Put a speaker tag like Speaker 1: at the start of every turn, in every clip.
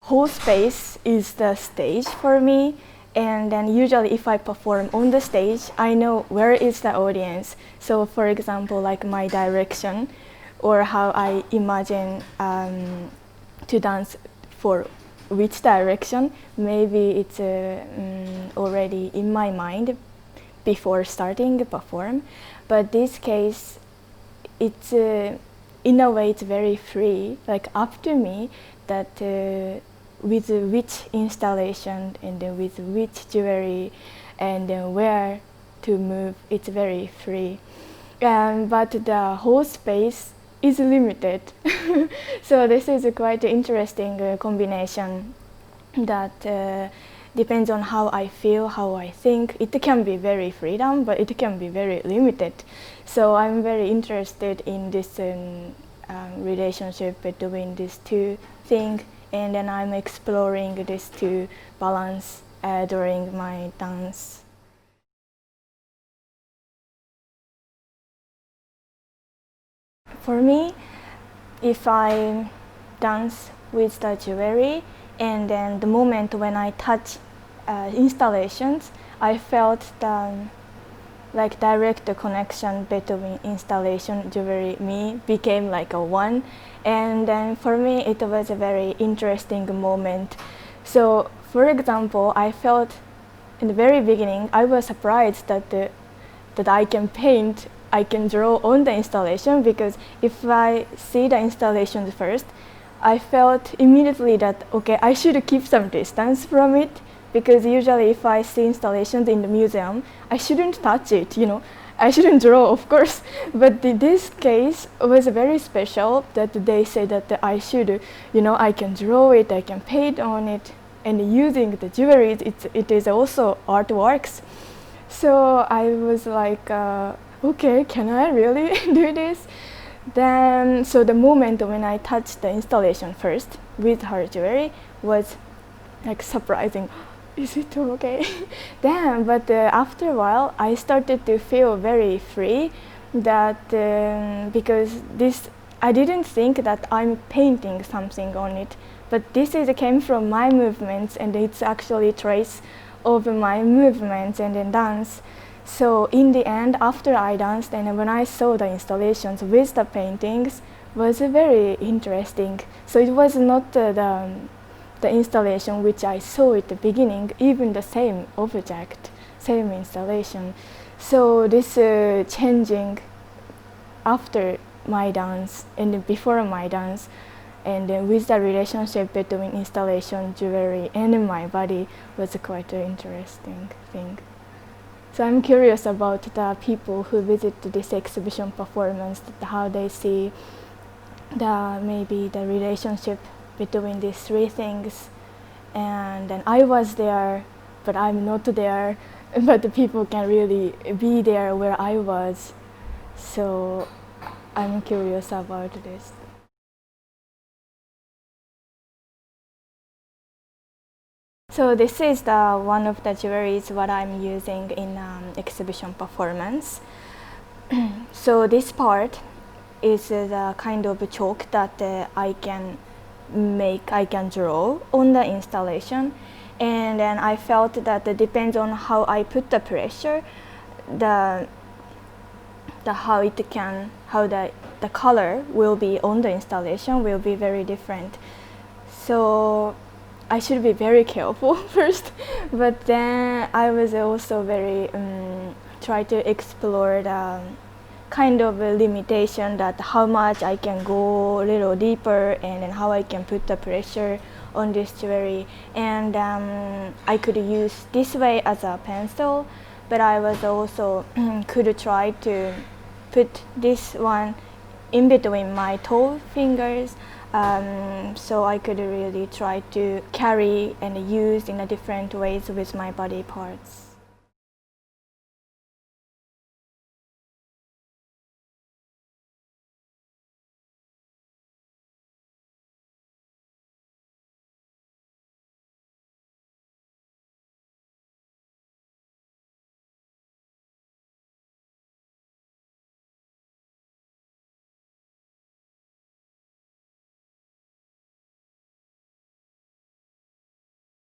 Speaker 1: Whole space is the stage for me, and then usually if I perform on the stage, I know where is the audience. So for example, like my direction or how I imagine to dance for which direction, maybe it's already in my mind before starting to perform. But this case, it's in a way it's very free, like up to me that with which installation and with which jewelry and where to move, it's very free. But the whole space is limited. So this is a quite interesting combination that depends on how I feel, how I think. It can be very freedom, but it can be very limited. So I'm very interested in this relationship between these two things, and then I'm exploring these two balance during my dance. For me, if I dance with the jewelry, and then the moment when I touch installations, I felt the like direct connection between installation, jewelry, me became like a one. And then for me, it was a very interesting moment. So for example, I felt in the very beginning, I was surprised that that I can paint, I can draw on the installation, because if I see the installation first, I felt immediately that, okay, I should keep some distance from it, because usually if I see installations in the museum, I shouldn't touch it, you know. I shouldn't draw, of course, but this case was very special that they say that I should, you know, I can draw it, I can paint on it, and using the jewelry, it is also artworks. So I was like, okay, can I really do this? Then, so the moment when I touched the installation first with her jewelry was like surprising. Is it okay? Then, but after a while, I started to feel very free. That because this, I didn't think that I'm painting something on it, but this came from my movements, and it's actually trace of my movements and then dance. So in the end, after I danced and when I saw the installations with the paintings, was very interesting. So it was not the installation which I saw at the beginning, even the same object, same installation. So this changing after my dance and before my dance, and with the relationship between installation, jewelry, and my body was quite an interesting thing. So I'm curious about the people who visit this exhibition performance, how they see maybe the relationship between these three things. And then I was there, but I'm not there, but the people can really be there where I was. So I'm curious about this. So this is one of the jewelries what I'm using in exhibition performance. So this part is the kind of chalk that I can draw on the installation, and then I felt that it depends on how I put the pressure, how the color will be on the installation will be very different. So I should be very careful first, but then I was also very try to explore kind of a limitation that how much I can go a little deeper and then how I can put the pressure on this jewelry. And I could use this way as a pencil, but I was also could try to put this one in between my toe fingers, so I could really try to carry and use in a different ways with my body parts.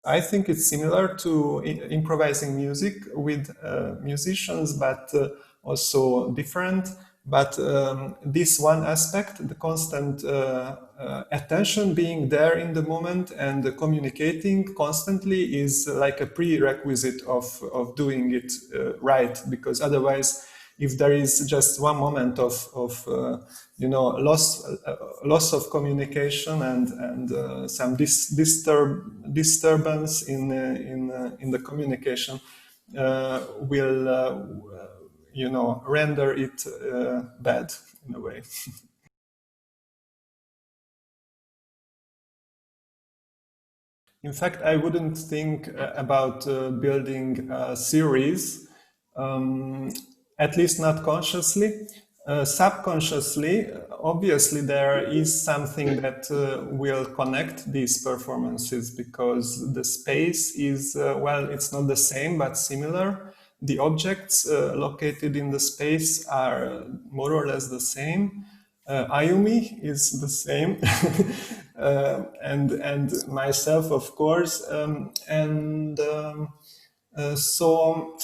Speaker 2: I think it's similar to improvising music with musicians, but also different. But this one aspect, the constant attention, being there in the moment and communicating constantly, is like a prerequisite of doing it right. Because otherwise, if there is just one moment of loss of communication and some disturbance in the communication, will render it bad in a way. In fact, I wouldn't think about building a series, at least not consciously. Subconsciously, obviously, there is something that will connect these performances, because the space is, well, it's not the same, but similar. The objects located in the space are more or less the same. Ayumi is the same, and myself, of course, so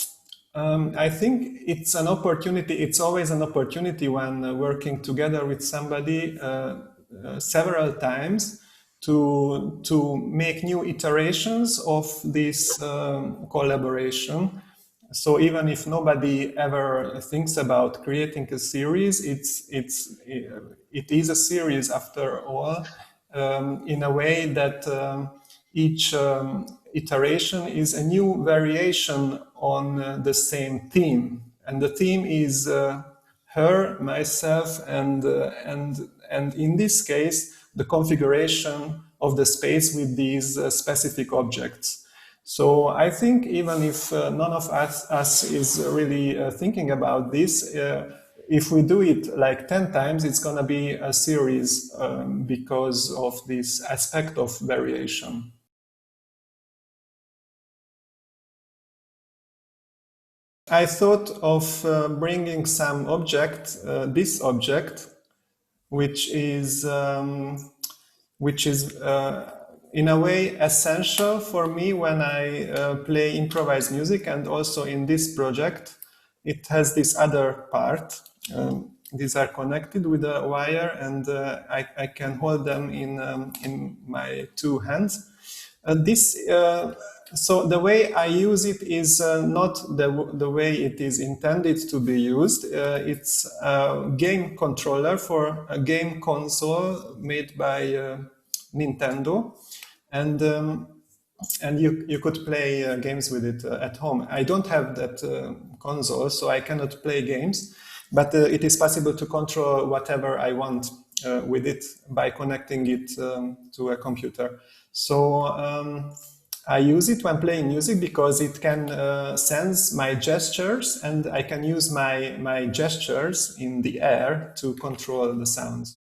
Speaker 2: I think it's an opportunity. It's always an opportunity when working together with somebody several times to make new iterations of this collaboration. So even if nobody ever thinks about creating a series, it is a series after all, in a way that each iteration is a new variation on the same theme, and the theme is her, myself, and in this case, the configuration of the space with these specific objects. So I think even if none of us is really thinking about this, if we do it like 10 times, it's going to be a series because of this aspect of variation. I thought of bringing some object, this object, which is in a way essential for me when I play improvised music, and also in this project it has this other part. These are connected with a wire, and I can hold them in my two hands. So the way I use it is not the way it is intended to be used. It's a game controller for a game console made by Nintendo, and you could play games with it at home. I don't have that console, so I cannot play games, but it is possible to control whatever I want with it by connecting it to a computer. So I use it when playing music because it can sense my gestures, and I can use my gestures in the air to control the sounds.